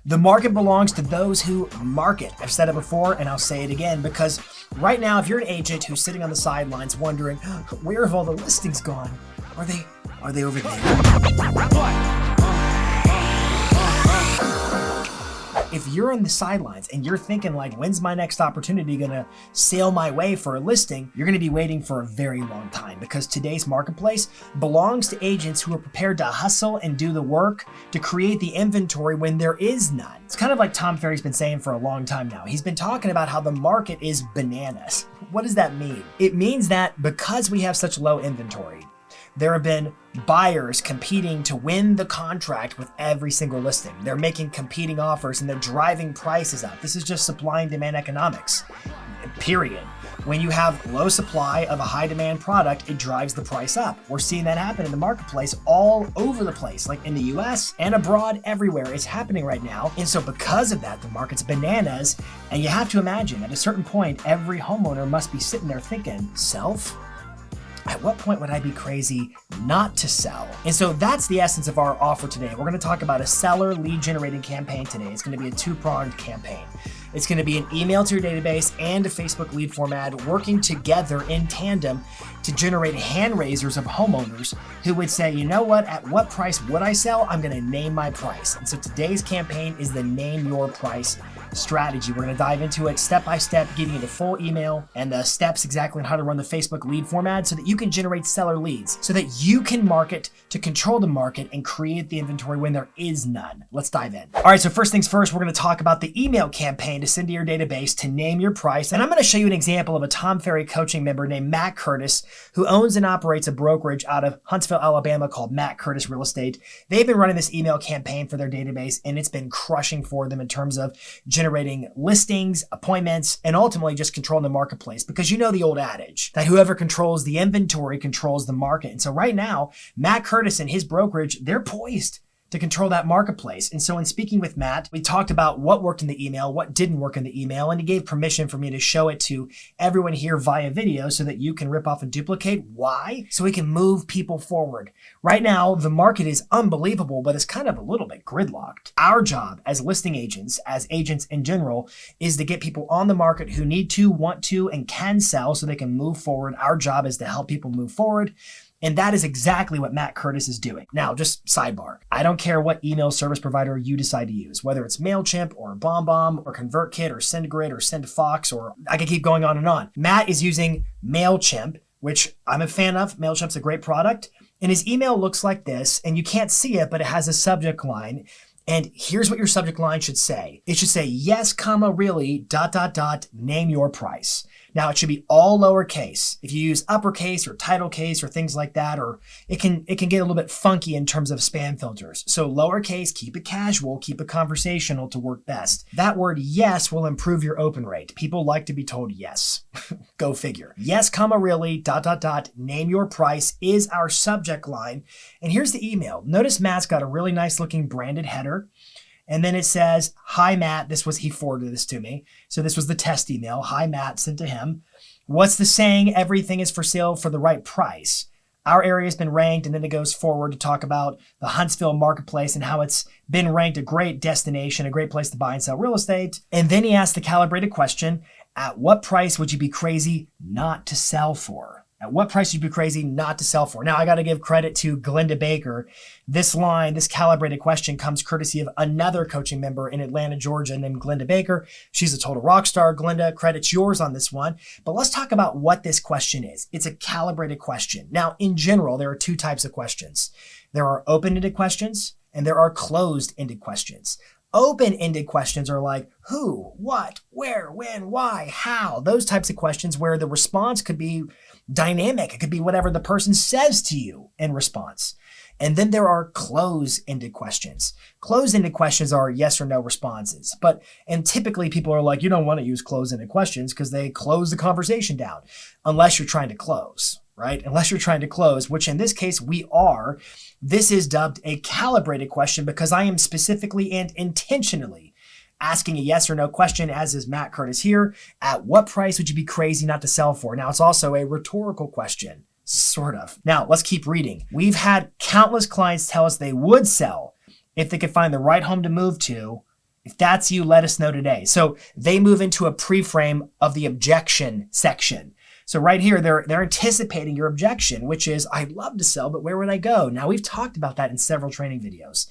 The market belongs to those who market. I've said it before and I'll say it again, because right now, if you're an agent who's sitting on the sidelines wondering, where have all the listings gone? Are they over there? If you're on the sidelines and you're thinking like, when's my next opportunity gonna sail my way for a listing, you're gonna be waiting for a very long time, because today's marketplace belongs to agents who are prepared to hustle and do the work to create the inventory when there is none. It's kind of like Tom Ferry's been saying for a long time now. He's been talking about how the market is bananas. What does that mean? It means that because we have such low inventory, there have been buyers competing to win the contract with every single listing. They're making competing offers and they're driving prices up. This is just supply and demand economics, period. When you have low supply of a high demand product, it drives the price up. We're seeing that happen in the marketplace all over the place, like in the US and abroad, everywhere. It's happening right now. And so because of that, the market's bananas. And you have to imagine at a certain point, every homeowner must be sitting there thinking, self? At what point would I be crazy not to sell? And so that's the essence of our offer today. We're gonna talk about a seller lead generating campaign today. It's gonna be a two-pronged campaign. It's gonna be an email to your database and a Facebook lead form ad working together in tandem to generate hand raisers of homeowners who would say, you know what, at what price would I sell? I'm gonna name my price. And so today's campaign is the name your price strategy. We're going to dive into it step by step, giving you the full email and the steps exactly on how to run the Facebook lead form ad so that you can generate seller leads, so that you can market to control the market and create the inventory when there is none. Let's dive in. All right, so first things first, we're going to talk about the email campaign to send to your database to name your price. And I'm going to show you an example of a Tom Ferry coaching member named Matt Curtis, who owns and operates a brokerage out of Huntsville, Alabama called Matt Curtis Real Estate. They've been running this email campaign for their database and it's been crushing for them in terms of generating listings, appointments, and ultimately just controlling the marketplace. Because you know the old adage that whoever controls the inventory controls the market. And so right now, Matt Curtis and his brokerage, they're poised to control that marketplace. And so in speaking with Matt, we talked about what worked in the email, what didn't work in the email, and he gave permission for me to show it to everyone here via video so that you can rip off and duplicate. Why? So we can move people forward. Right now, the market is unbelievable, but it's kind of a little bit gridlocked. Our job as listing agents, as agents in general, is to get people on the market who need to, want to, and can sell so they can move forward. Our job is to help people move forward. And that is exactly what Matt Curtis is doing. Now, just sidebar. I don't care what email service provider you decide to use, whether it's MailChimp or BombBomb or ConvertKit or SendGrid or SendFox, or I could keep going on and on. Matt is using MailChimp, which I'm a fan of. MailChimp's a great product. And his email looks like this, and you can't see it, but it has a subject line. And here's what your subject line should say. It should say, yes, comma, really, ... name your price. Now it should be all lowercase. If you use uppercase or title case or things like that, or it can get a little bit funky in terms of spam filters. So lowercase, keep it casual, keep it conversational to work best. That word yes will improve your open rate. People like to be told yes. Go figure. Yes, comma, really, ... name your price is our subject line. And here's the email. Notice Matt's got a really nice looking branded header. And then it says, hi, Matt. He forwarded this to me. So this was the test email. Hi, Matt, sent to him. What's the saying? Everything is for sale for the right price. Our area has been ranked. And then it goes forward to talk about the Huntsville marketplace and how it's been ranked a great destination, a great place to buy and sell real estate. And then he asked the calibrated question, at what price would you be crazy not to sell for? At what price would you be crazy not to sell for? Now, I got to give credit to Glenda Baker. This line, this calibrated question comes courtesy of another coaching member in Atlanta, Georgia named Glenda Baker. She's a total rock star. Glenda, credit's yours on this one. But let's talk about what this question is. It's a calibrated question. Now, in general, there are two types of questions. There are open-ended questions and there are closed-ended questions. Open-ended questions are like who, what, where, when, why, how, those types of questions where the response could be dynamic. It could be whatever the person says to you in response. And then there are close-ended questions. Close-ended questions are yes or no responses. And typically people are like, you don't want to use close-ended questions because they close the conversation down unless you're trying to close, right? Unless you're trying to close, which in this case we are. This is dubbed a calibrated question because I am specifically and intentionally asking a yes or no question, as is Matt Curtis here. At what price would you be crazy not to sell for? Now, it's also a rhetorical question, sort of. Now, let's keep reading. We've had countless clients tell us they would sell if they could find the right home to move to If that's you, let us know today. So they move into a pre-frame of the objection section. So right here, they're anticipating your objection, which is, I'd love to sell, but where would I go? Now, we've talked about that in several training videos.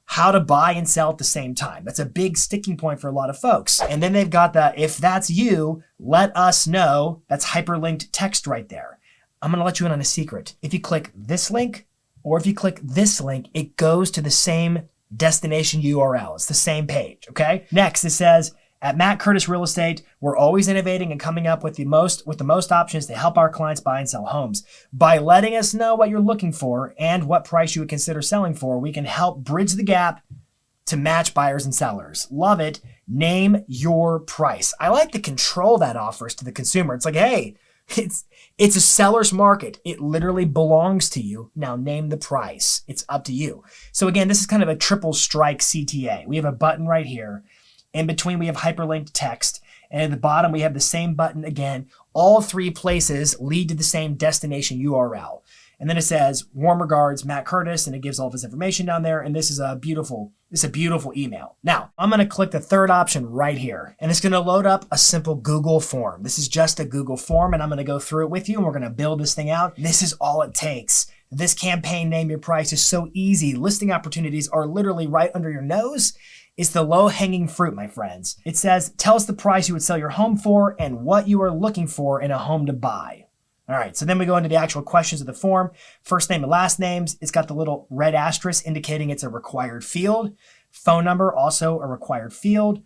How to buy and sell at the same time. That's a big sticking point for a lot of folks. And then they've got the, if that's you, let us know. That's hyperlinked text right there. I'm going to let you in on a secret. If you click this link or if you click this link, it goes to the same destination URL. It's the same page, okay? Next, it says, at Matt Curtis Real Estate, we're always innovating and coming up with the most options to help our clients buy and sell homes. By letting us know what you're looking for and what price you would consider selling for, we can help bridge the gap to match buyers and sellers. Love it. Name your price. I like the control that offers to the consumer. It's like, hey, it's a seller's market. It literally belongs to you. Now name the price. It's up to you. So again, this is kind of a triple strike CTA. We have a button right here. In between, we have hyperlinked text. And at the bottom, we have the same button again. All three places lead to the same destination URL. And then it says, warm regards, Matt Curtis, and it gives all of his information down there. And this is a beautiful email. Now, I'm going to click the third option right here, and it's going to load up a simple Google form. This is just a Google form, and I'm going to go through it with you, and we're going to build this thing out. This is all it takes. This campaign, Name Your Price, is so easy. Listing opportunities are literally right under your nose. It's the low-hanging fruit, my friends. It says, tell us the price you would sell your home for and what you are looking for in a home to buy. All right, so then we go into the actual questions of the form. First name and last names. It's got the little red asterisk indicating it's a required field. Phone number, also a required field.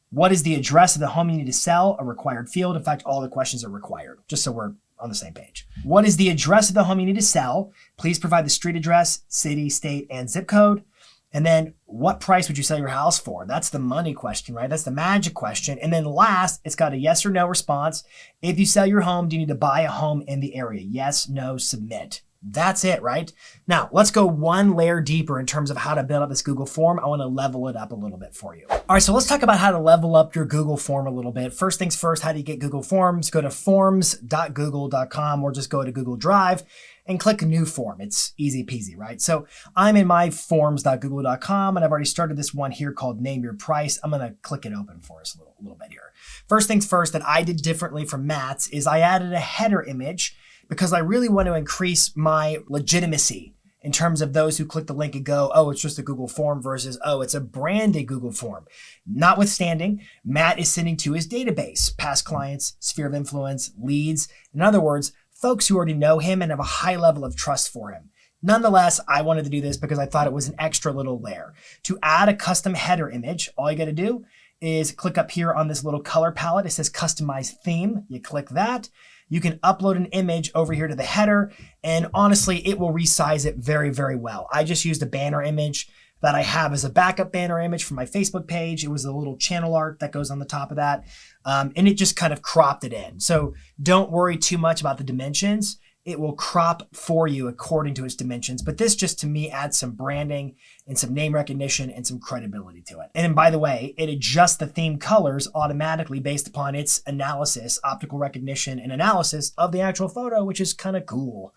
What is the address of the home you need to sell? A required field. In fact, all the questions are required, just so we're on the same page. What is the address of the home you need to sell? Please provide the street address, city, state, and zip code. And then what price would you sell your house for? That's the money question, right? That's the magic question. And then last, it's got a yes or no response. If you sell your home, do you need to buy a home in the area? Yes, no, submit. That's it, right? Now, let's go one layer deeper in terms of how to build up this Google form. I want to level it up a little bit for you. All right, so let's talk about how to level up your Google form a little bit. First things first, how do you get Google Forms? Go to forms.google.com or just go to Google Drive and click New Form. It's easy peasy, right? So I'm in my forms.google.com and I've already started this one here called Name Your Price. I'm going to click it open for us a little bit here. First things first that I did differently from Matt's is I added a header image because I really want to increase my legitimacy in terms of those who click the link and go, oh, it's just a Google form versus, oh, it's a branded Google form. Notwithstanding, Matt is sending to his database, past clients, sphere of influence, leads. In other words, folks who already know him and have a high level of trust for him. Nonetheless, I wanted to do this because I thought it was an extra little layer. To add a custom header image, all you got to do is click up here on this little color palette. It says customize theme. You click that. You can upload an image over here to the header, and honestly, it will resize it very, very well. I just used a banner image that I have as a backup banner image for my Facebook page. It was a little channel art that goes on the top of that, and it just kind of cropped it in. So don't worry too much about the dimensions. It will crop for you according to its dimensions. But this just, to me, adds some branding and some name recognition and some credibility to it. And then, by the way, it adjusts the theme colors automatically based upon its analysis, optical recognition, and analysis of the actual photo, which is kind of cool.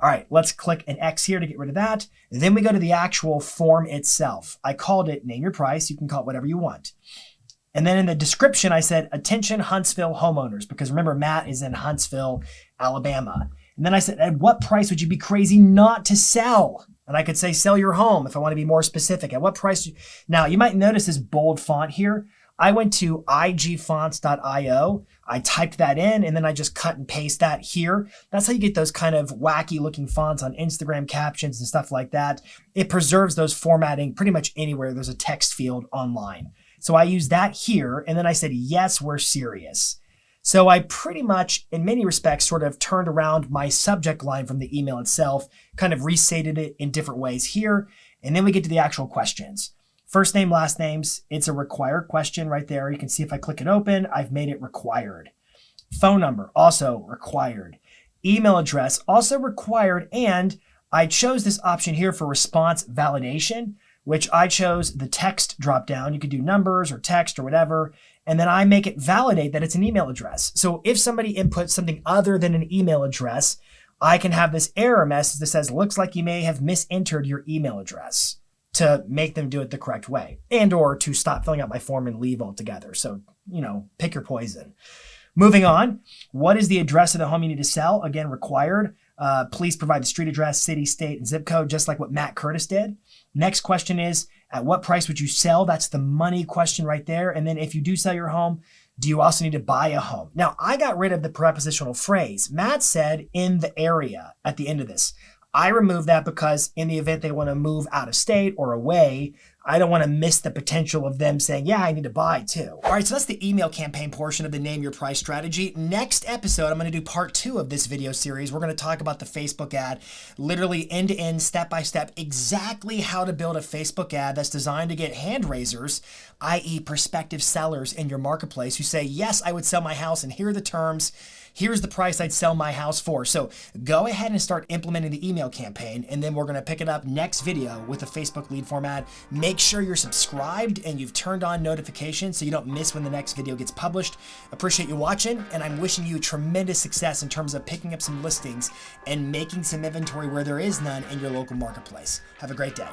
All right, let's click an X here to get rid of that. Then we go to the actual form itself. I called it Name Your Price. You can call it whatever you want. And then in the description, I said, attention Huntsville homeowners, because remember, Matt is in Huntsville, Alabama. And then I said, at what price would you be crazy not to sell? And I could say, sell your home if I want to be more specific. At what price? Now, you might notice this bold font here. I went to igfonts.io. I typed that in, and then I just cut and paste that here. That's how you get those kind of wacky looking fonts on Instagram captions and stuff like that. It preserves those formatting pretty much anywhere there's a text field online. So I used that here, and then I said, yes, we're serious. So I pretty much, in many respects, sort of turned around my subject line from the email itself, kind of restated it in different ways here, and then we get to the actual questions. First name, last names, it's a required question right there. You can see if I click it open, I've made it required. Phone number, also required. Email address, also required, and I chose this option here for response validation, which I chose the text drop down. You could do numbers or text or whatever, and then I make it validate that it's an email address. So if somebody inputs something other than an email address, I can have this error message that says, looks like you may have misentered your email address. to make them do it the correct way, and or to stop filling out my form and leave altogether. So, pick your poison. Moving on, what is the address of the home you need to sell? Again, required. Please provide the street address, city, state, and zip code, just like what Matt Curtis did. Next question is, at what price would you sell? That's the money question right there. And then if you do sell your home, do you also need to buy a home? Now, I got rid of the prepositional phrase. Matt said in the area at the end of this. I removed that because in the event they want to move out of state or away, I don't want to miss the potential of them saying, yeah, I need to buy too. All right, so that's the email campaign portion of the Name Your Price strategy. Next episode, I'm going to do part 2 of this video series. We're going to talk about the Facebook ad, literally end to end, step by step, exactly how to build a Facebook ad that's designed to get hand raisers, i.e. prospective sellers in your marketplace who say, yes, I would sell my house and here are the terms. Here's the price I'd sell my house for. So go ahead and start implementing the email campaign, and then we're gonna pick it up next video with a Facebook lead form ad. Make sure you're subscribed and you've turned on notifications so you don't miss when the next video gets published. Appreciate you watching, and I'm wishing you tremendous success in terms of picking up some listings and making some inventory where there is none in your local marketplace. Have a great day.